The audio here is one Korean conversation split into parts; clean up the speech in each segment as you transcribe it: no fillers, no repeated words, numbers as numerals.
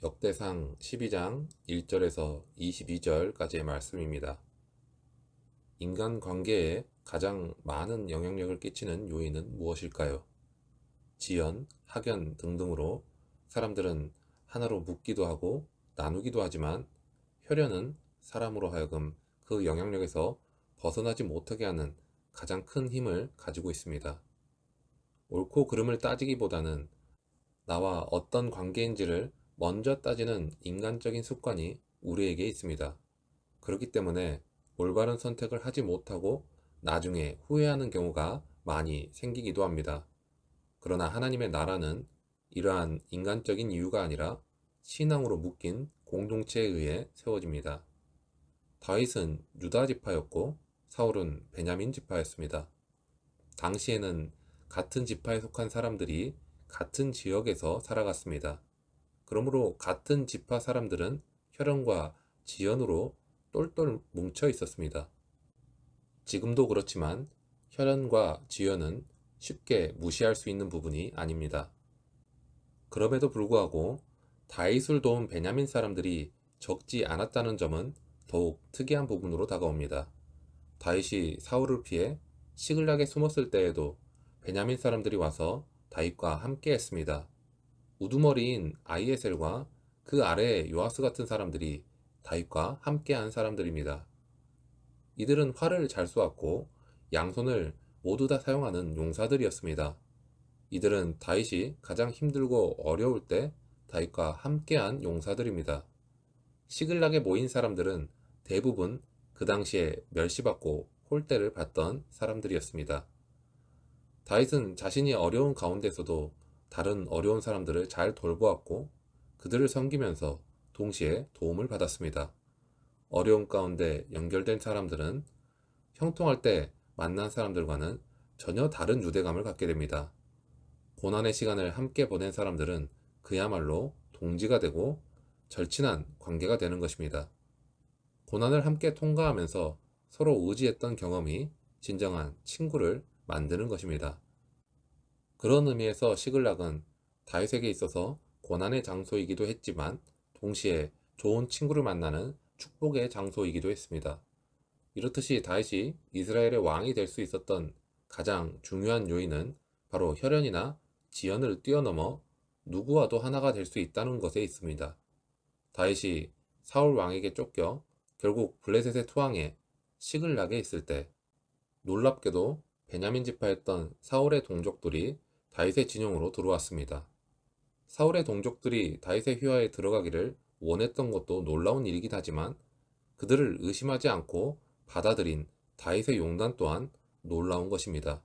역대상 12장 1절에서 22절까지의 말씀입니다. 인간 관계에 가장 많은 영향력을 끼치는 요인은 무엇일까요? 지연, 학연 등등으로 사람들은 하나로 묶기도 하고 나누기도 하지만 혈연은 사람으로 하여금 그 영향력에서 벗어나지 못하게 하는 가장 큰 힘을 가지고 있습니다. 옳고 그름을 따지기보다는 나와 어떤 관계인지를 먼저 따지는 인간적인 습관이 우리에게 있습니다. 그렇기 때문에 올바른 선택을 하지 못하고 나중에 후회하는 경우가 많이 생기기도 합니다. 그러나 하나님의 나라는 이러한 인간적인 이유가 아니라 신앙으로 묶인 공동체에 의해 세워집니다. 다윗은 유다 지파였고 사울은 베냐민 지파였습니다. 당시에는 같은 지파에 속한 사람들이 같은 지역에서 살아갔습니다. 그러므로 같은 지파 사람들은 혈연과 지연으로 똘똘 뭉쳐 있었습니다. 지금도 그렇지만 혈연과 지연은 쉽게 무시할 수 있는 부분이 아닙니다. 그럼에도 불구하고 다윗을 도운 베냐민 사람들이 적지 않았다는 점은 더욱 특이한 부분으로 다가옵니다. 다윗이 사울을 피해 시글락에 숨었을 때에도 베냐민 사람들이 와서 다윗과 함께 했습니다. 우두머리인 아히에셀과 그 아래의 요아스 같은 사람들이 다윗과 함께한 사람들입니다. 이들은 활을 잘 쏘았고 양손을 모두 다 사용하는 용사들이었습니다. 이들은 다윗이 가장 힘들고 어려울 때 다윗과 함께한 용사들입니다. 시글락에 모인 사람들은 대부분 그 당시에 멸시받고 홀대를 받던 사람들이었습니다. 다윗은 자신이 어려운 가운데서도 다른 어려운 사람들을 잘 돌보았고 그들을 섬기면서 동시에 도움을 받았습니다. 어려운 가운데 연결된 사람들은 형통할 때 만난 사람들과는 전혀 다른 유대감을 갖게 됩니다. 고난의 시간을 함께 보낸 사람들은 그야말로 동지가 되고 절친한 관계가 되는 것입니다. 고난을 함께 통과하면서 서로 의지했던 경험이 진정한 친구를 만드는 것입니다. 그런 의미에서 시글락은 다윗에게 있어서 고난의 장소이기도 했지만 동시에 좋은 친구를 만나는 축복의 장소이기도 했습니다. 이렇듯이 다윗이 이스라엘의 왕이 될 수 있었던 가장 중요한 요인은 바로 혈연이나 지연을 뛰어넘어 누구와도 하나가 될 수 있다는 것에 있습니다. 다윗이 사울 왕에게 쫓겨 결국 블레셋의 투항에 시글락에 있을 때 놀랍게도 베냐민 지파였던 사울의 동족들이 다윗의 진영으로 들어왔습니다. 사울의 동족들이 다윗의 휘하에 들어가기를 원했던 것도 놀라운 일이긴 하지만 그들을 의심하지 않고 받아들인 다윗의 용단 또한 놀라운 것입니다.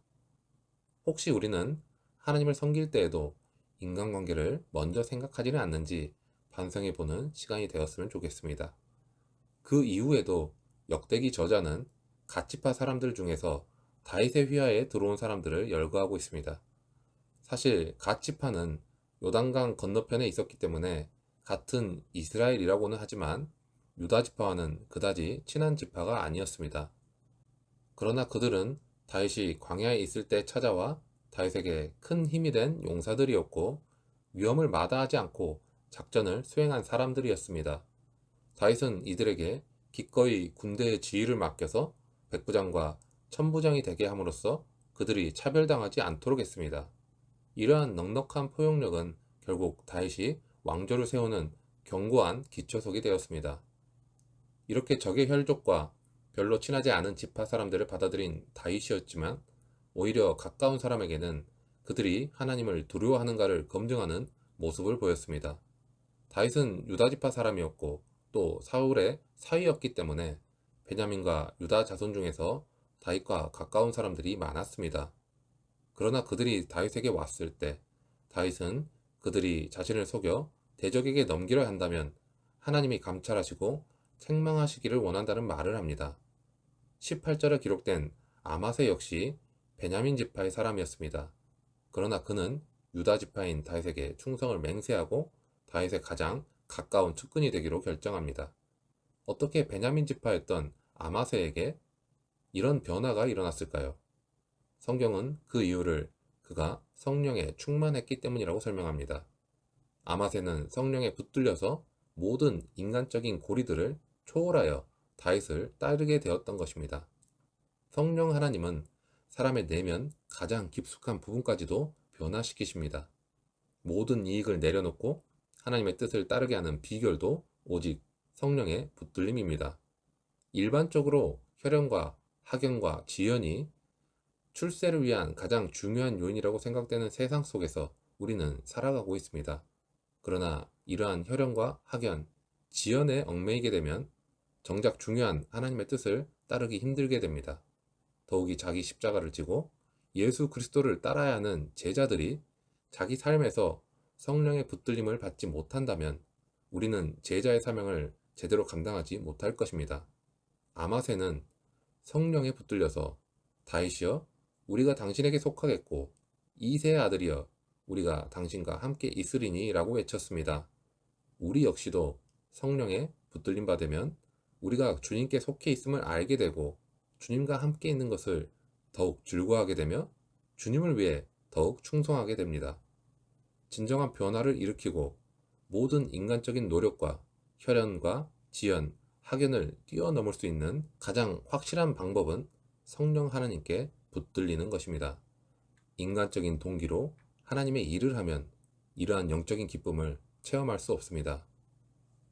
혹시 우리는 하나님을 섬길 때에도 인간관계를 먼저 생각하지는 않는지 반성해보는 시간이 되었으면 좋겠습니다. 그 이후에도 역대기 저자는 갓지파 사람들 중에서 다윗의 휘하에 들어온 사람들을 열거하고 있습니다. 사실 갓지파는 요단강 건너편에 있었기 때문에 같은 이스라엘이라고는 하지만 유다 지파와는 그다지 친한 지파가 아니었습니다. 그러나 그들은 다윗이 광야에 있을 때 찾아와 다윗에게 큰 힘이 된 용사들이었고 위험을 마다하지 않고 작전을 수행한 사람들이었습니다. 다윗은 이들에게 기꺼이 군대의 지휘를 맡겨서 백부장과 천부장이 되게 함으로써 그들이 차별당하지 않도록 했습니다. 이러한 넉넉한 포용력은 결국 다윗이 왕조를 세우는 견고한 기초석이 되었습니다. 이렇게 적의 혈족과 별로 친하지 않은 지파 사람들을 받아들인 다윗이었지만 오히려 가까운 사람에게는 그들이 하나님을 두려워하는가를 검증하는 모습을 보였습니다. 다윗은 유다 지파 사람이었고 또 사울의 사위였기 때문에 베냐민과 유다 자손 중에서 다윗과 가까운 사람들이 많았습니다. 그러나 그들이 다윗에게 왔을 때 다윗은 그들이 자신을 속여 대적에게 넘기려 한다면 하나님이 감찰하시고 책망하시기를 원한다는 말을 합니다. 18절에 기록된 아마세 역시 베냐민 지파의 사람이었습니다. 그러나 그는 유다 지파인 다윗에게 충성을 맹세하고 다윗의 가장 가까운 측근이 되기로 결정합니다. 어떻게 베냐민 지파였던 아마세에게 이런 변화가 일어났을까요? 성경은 그 이유를 그가 성령에 충만했기 때문이라고 설명합니다. 아마새는 성령에 붙들려서 모든 인간적인 고리들을 초월하여 다윗을 따르게 되었던 것입니다. 성령 하나님은 사람의 내면 가장 깊숙한 부분까지도 변화시키십니다. 모든 이익을 내려놓고 하나님의 뜻을 따르게 하는 비결도 오직 성령의 붙들림입니다. 일반적으로 혈연과 학연과 지연이 출세를 위한 가장 중요한 요인이라고 생각되는 세상 속에서 우리는 살아가고 있습니다. 그러나 이러한 혈연과 학연, 지연에 얽매이게 되면 정작 중요한 하나님의 뜻을 따르기 힘들게 됩니다. 더욱이 자기 십자가를 지고 예수 그리스도를 따라야 하는 제자들이 자기 삶에서 성령의 붙들림을 받지 못한다면 우리는 제자의 사명을 제대로 감당하지 못할 것입니다. 아마새는 성령에 붙들려서 다윗이여 우리가 당신에게 속하겠고 이새의 아들이여 우리가 당신과 함께 있으리니 라고 외쳤습니다. 우리 역시도 성령에 붙들림 받으면 우리가 주님께 속해 있음을 알게 되고 주님과 함께 있는 것을 더욱 즐거워하게 되며 주님을 위해 더욱 충성하게 됩니다. 진정한 변화를 일으키고 모든 인간적인 노력과 혈연과 지연, 학연을 뛰어넘을 수 있는 가장 확실한 방법은 성령 하나님께 붙들리는 것입니다. 인간적인 동기로 하나님의 일을 하면 이러한 영적인 기쁨을 체험할 수 없습니다.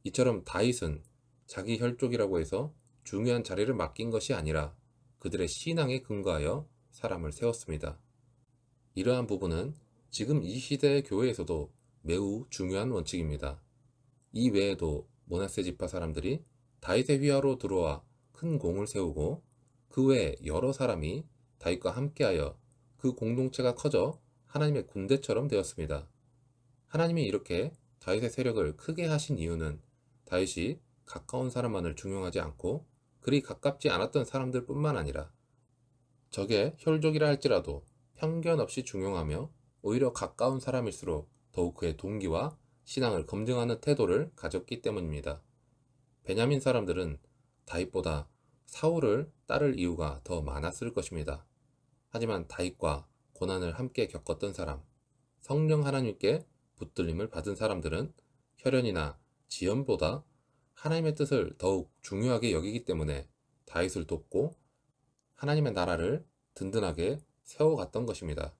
이처럼 다윗은 자기 혈족이라고 해서 중요한 자리를 맡긴 것이 아니라 그들의 신앙에 근거하여 사람을 세웠습니다. 이러한 부분은 지금 이 시대의 교회에서도 매우 중요한 원칙입니다. 이 외에도 므낫세 지파 사람들이 다윗의 휘하로 들어와 큰 공을 세우고 그 외에 여러 사람이 다윗과 함께하여 그 공동체가 커져 하나님의 군대처럼 되었습니다. 하나님이 이렇게 다윗의 세력을 크게 하신 이유는 다윗이 가까운 사람만을 중용하지 않고 그리 가깝지 않았던 사람들 뿐만 아니라 적의 혈족이라 할지라도 편견 없이 중용하며 오히려 가까운 사람일수록 더욱 그의 동기와 신앙을 검증하는 태도를 가졌기 때문입니다. 베냐민 사람들은 다윗보다 사울을 따를 이유가 더 많았을 것입니다. 하지만 다윗과 고난을 함께 겪었던 사람, 성령 하나님께 붙들림을 받은 사람들은 혈연이나 지연보다 하나님의 뜻을 더욱 중요하게 여기기 때문에 다윗을 돕고 하나님의 나라를 든든하게 세워갔던 것입니다.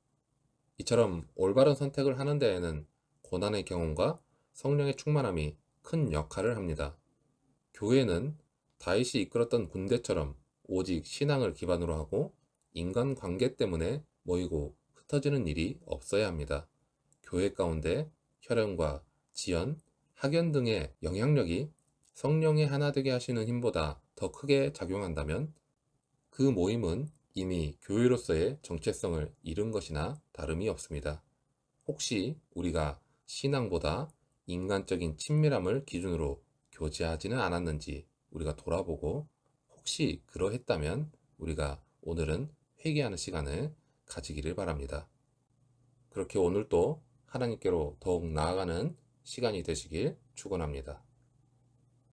이처럼 올바른 선택을 하는 데에는 고난의 경험과 성령의 충만함이 큰 역할을 합니다. 교회는 다윗이 이끌었던 군대처럼 오직 신앙을 기반으로 하고 인간관계 때문에 모이고 흩어지는 일이 없어야 합니다. 교회 가운데 혈연과 지연, 학연 등의 영향력이 성령의 하나 되게 하시는 힘보다 더 크게 작용한다면 그 모임은 이미 교회로서의 정체성을 잃은 것이나 다름이 없습니다. 혹시 우리가 신앙보다 인간적인 친밀함을 기준으로 교제하지는 않았는지 우리가 돌아보고 혹시 그러했다면 우리가 오늘은 회개하는 시간을 가지기를 바랍니다. 그렇게 오늘도 하나님께로 더욱 나아가는 시간이 되시길 축원합니다.